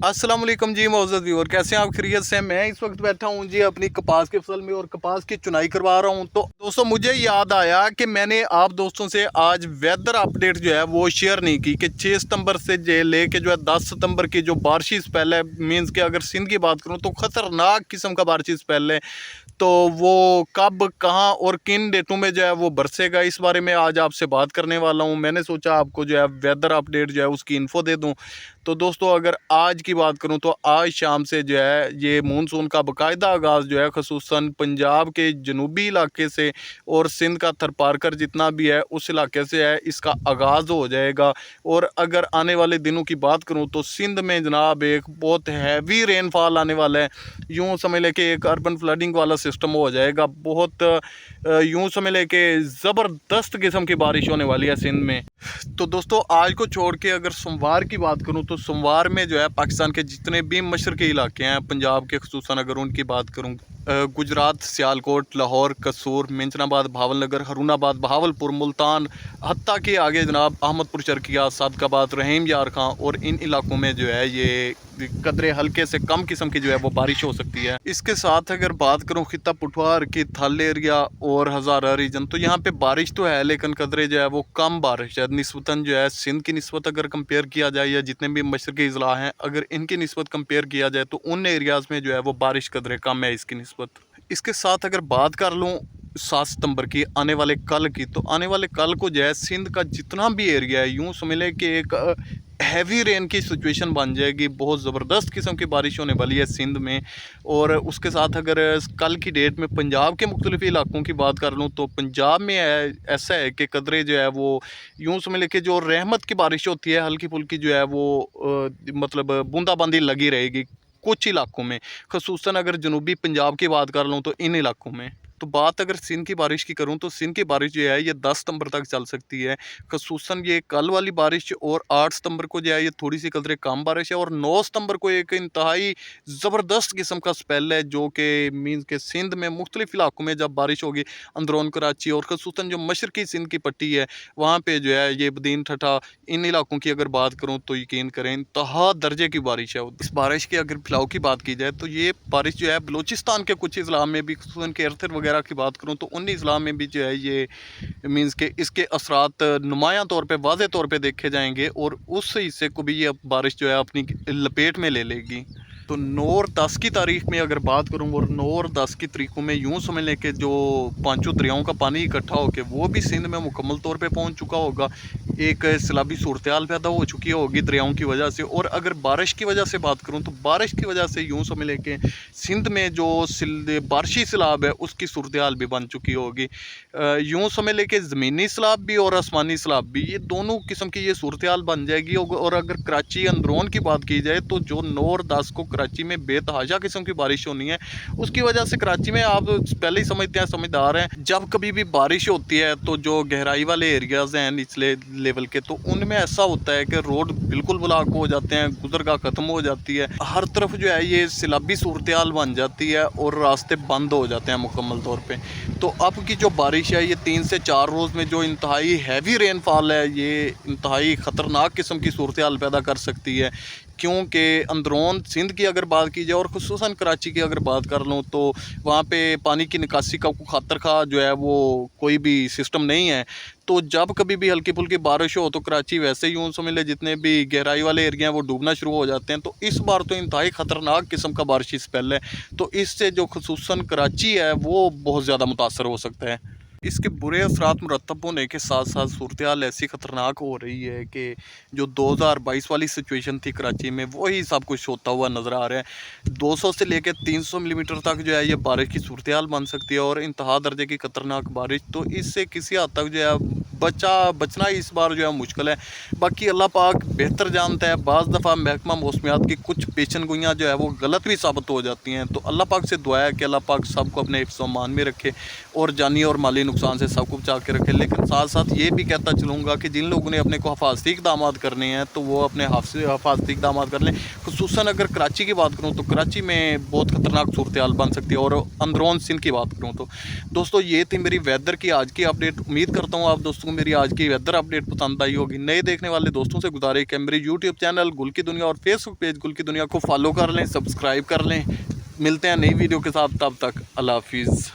अस्सलाम वालेकुम जी मोअज़्ज़ज़ व्यूअर, कैसे हैं आप? खैरियत से? मैं इस वक्त बैठा हूं जी अपनी कपास की फसल में और कपास की चुनाई करवा रहा हूं। तो दोस्तों मुझे याद आया कि मैंने आप दोस्तों से आज वेदर अपडेट जो है वो शेयर नहीं की कि 6 सितंबर से लेके जो है 10 सितंबर की जो बारिशी स्पेल है, मीन्स कि अगर सिंध की बात करूं तो ख़तरनाक किस्म का बारिशी स्पेल है। तो वो कब कहाँ और किन डेटों में जो है वो बरसेगा, इस बारे में आज आपसे बात करने वाला हूँ। मैंने सोचा आपको जो है वेदर अपडेट जो है उसकी इन्फो दे दूँ। तो दोस्तों अगर आज की बात करूं तो आज शाम से जो है ये मानसून का बाकायदा आगाज़ जो है ख़ुसूसन पंजाब के जनूबी इलाके से और सिंध का थरपारकर जितना भी है उस इलाके से है, इसका आगाज़ हो जाएगा। और अगर आने वाले दिनों की बात करूं तो सिंध में जनाब एक बहुत हैवी रेनफॉल आने वाला है। यूँ समझ लें कि एक अर्बन फ्लडिंग वाला सिस्टम हो जाएगा। बहुत यूँ समझ लें कि ज़बरदस्त किस्म की बारिश होने वाली है सिंध में। तो दोस्तों आज को छोड़ के अगर सोमवार की बात करूं तो सोमवार में जो है पाकिस्तान के जितने भी मशरक़ी इलाके हैं पंजाब के ख़ुसूसन अगर उनकी बात करूं, गुजरात, सियालकोट, लाहौर, कसूर, मेंशनाबाद, भावलनगर, हरूनाबाद, बहावलपुर, मुल्तान, हत्ता के आगे जनाब अहमदपुर, चरकिया, सादकाबाद, रहीम यार खां और इन इलाकों में जो है ये कदरे हल्के से कम किस्म की जो है वो बारिश हो सकती है। इसके साथ अगर बात करूं खिता पुठवार की, थल एरिया और हज़ारा रीजन, तो यहाँ पे बारिश तो है लेकिन कदरे जो है वो कम बारिश है निस्बतन जो है सिंध की निस्बत अगर कंपेयर किया जाए या जितने भी मशरक़ी अज़ला हैं अगर इनकी निस्बत कंपेयर किया जाए तो उन एरियाज़ में जो है वो बारिश कदरे कम है इसकी निस्बत। इसके साथ अगर बात कर लूँ 7 सितंबर की आने वाले कल की, तो आने वाले कल को जो है सिंध का जितना भी एरिया है यूँ समझ लें कि एक हैवी रेन की सिचुएशन बन जाएगी। बहुत ज़बरदस्त किस्म की बारिश होने वाली है सिंध में। और उसके साथ अगर कल की डेट में पंजाब के मुख्तलिफ इलाकों की बात कर लूँ तो पंजाब में ऐसा है कि कदरे जो है वो यूँ समझ लें कि जो रहमत की बारिश होती है हल्की फुल्की जो है वो मतलब बूंदाबांदी लगी रहेगी कुछ इलाकों में। ख़ुसूसन अगर जनूबी पंजाब की बात कर लूँ तो इन इलाकों में। तो बात अगर सिंध की बारिश की करूं तो सिंध की बारिश जो है ये 10 सितंबर तक चल सकती है। ख़ुसूसन ये कल वाली बारिश और 8 सितंबर को जो है ये थोड़ी सी कदरे कम बारिश है और 9 सितंबर को एक इंतहाई ज़बरदस्त किस्म का स्पेल है जो कि मीन्स के सिंध में मुख्तलिफ इलाकों में जब बारिश होगी अंदरून कराची और ख़ुसूसन जो मशरक़ी सिंध की पट्टी है वहाँ पर जो है ये बदीन ठठा इन इलाकों की अगर बात करूँ तो यकीन करें इंतहा दर्जे की बारिश है। इस बारिश की अगर फिलहाल की बात की जाए तो ये बारिश जो है बलूचिस्तान के कुछ इज़ला में भी ख़ुसूसन के अर्थर वगैरह की बात करूं तो उन इज़ला में भी जो है ये मीन्स के इसके असरात नुमायां तौर पे वाज़े तौर पे देखे जाएंगे और उस हिस्से को भी ये बारिश जो है अपनी लपेट में ले लेगी। तो 9 और 10 की तारीख में अगर बात करूं और 9 और 10 की तारीखों में यूं समझ लें कि जो पांचों दरियाओं का पानी इकट्ठा होकर वो भी सिंध में मुकम्मल तौर पे पहुंच चुका होगा। एक सैलाबी सूरत हाल पैदा हो चुकी होगी दरियाओं की वजह से। और अगर बारिश की वजह से बात करूं तो बारिश की वजह से यूं समझ लें कि सिंध में जो बारिशी सैलाब है उसकी सूरत हाल भी बन चुकी होगी। यूँ समझ लें कि ज़मीनी सैलाब भी और आसमानी सैलाब भी ये दोनों किस्म की ये सूरत हाल बन जाएगी। और अगर कराची अंदरून की बात की जाए तो जो 9 और 10 को कराची में बेतहाशा किस्म की बारिश होनी है उसकी वजह से कराची में आप पहले ही समझते हैं, समझदार हैं, जब कभी भी बारिश होती है तो जो गहराई वाले एरियाज़ हैं निचले लेवल के तो उनमें ऐसा होता है कि रोड बिल्कुल ब्लॉक हो जाते हैं, गुजरगाह ख़त्म हो जाती है, हर तरफ जो है ये सैलाबी सूरत हाल बन जाती है और रास्ते बंद हो जाते हैं मुकम्मल तौर पर। तो अब की जो बारिश है ये 3 से 4 रोज़ में जो इंतहाई हैवी रेनफॉल है ये इंतहाई ख़तरनाक किस्म की सूरत हाल पैदा कर सकती है। क्योंकि अंदरून सिंध की अगर बात की जाए और ख़ुसूसन कराची की अगर बात कर लूँ तो वहाँ पे पानी की निकासी का खातर खा जो है वो कोई भी सिस्टम नहीं है। तो जब कभी भी हल्की फुल्की बारिश हो तो कराची वैसे ही यूँ समझ ले जितने भी गहराई वाले एरिया हैं वो डूबना शुरू हो जाते हैं। तो इस बार तो इंतहाई ख़तरनाक किस्म का बारिशी स्पेल है। तो इससे जो ख़ुसूसन कराची है वो बहुत ज़्यादा मुतासर हो सकता है। इसके बुरे असरात मुरतब होने के साथ साथ सूरत हाल ऐसी ख़तरनाक हो रही है कि जो 2022 वाली सिचुएशन थी कराची में वही सब कुछ होता हुआ नज़र आ रहा है। 200 से लेकर 300 मिलीमीटर तक जो है ये बारिश की सूरत हाल बन सकती है और इंतहा दर्जे की ख़तरनाक बारिश। तो इससे किसी हद तक जो है बचना इस बार जो है मुश्किल है। बाकी अल्लाह पाक बेहतर जानता है, बाज़ दफ़ा महकमा मौसमियात की कुछ पेशन गोइयाँ जो है वो गलत भी साबित हो जाती हैं। तो अल्लाह पाक से दुआ है कि अल्लाह पाक सबको अपने हिफ्ज़-ओ-मान में रखे और जानी और माली नुकसान से सबको बचा के रखे। लेकिन साथ साथ ये भी कहता चलूँगा कि जिन लोगों ने अपने को हिफाजती इक़दाम करने हैं तो वो अपने हिफाजती इक़दाम कर लें। खुसूसन अगर कराची की बात करूँ तो कराची में बहुत ख़तरनाक सूरत हाल बन सकती है, और अंदरून सिंध की बात करूँ तो दोस्तों ये थी मेरी वेदर की आज की अपडेट। उम्मीद करता हूँ आप दोस्तों को मेरी आज की वेदर अपडेट पसंद आई होगी। नए देखने वाले दोस्तों से गुजारिश है मेरे यूट्यूब चैनल गुल की दुनिया और फेसबुक पेज गुल की दुनिया को फॉलो कर लें, सब्सक्राइब कर लें। मिलते हैं नई वीडियो के साथ, तब तक अल्लाह हाफिज़।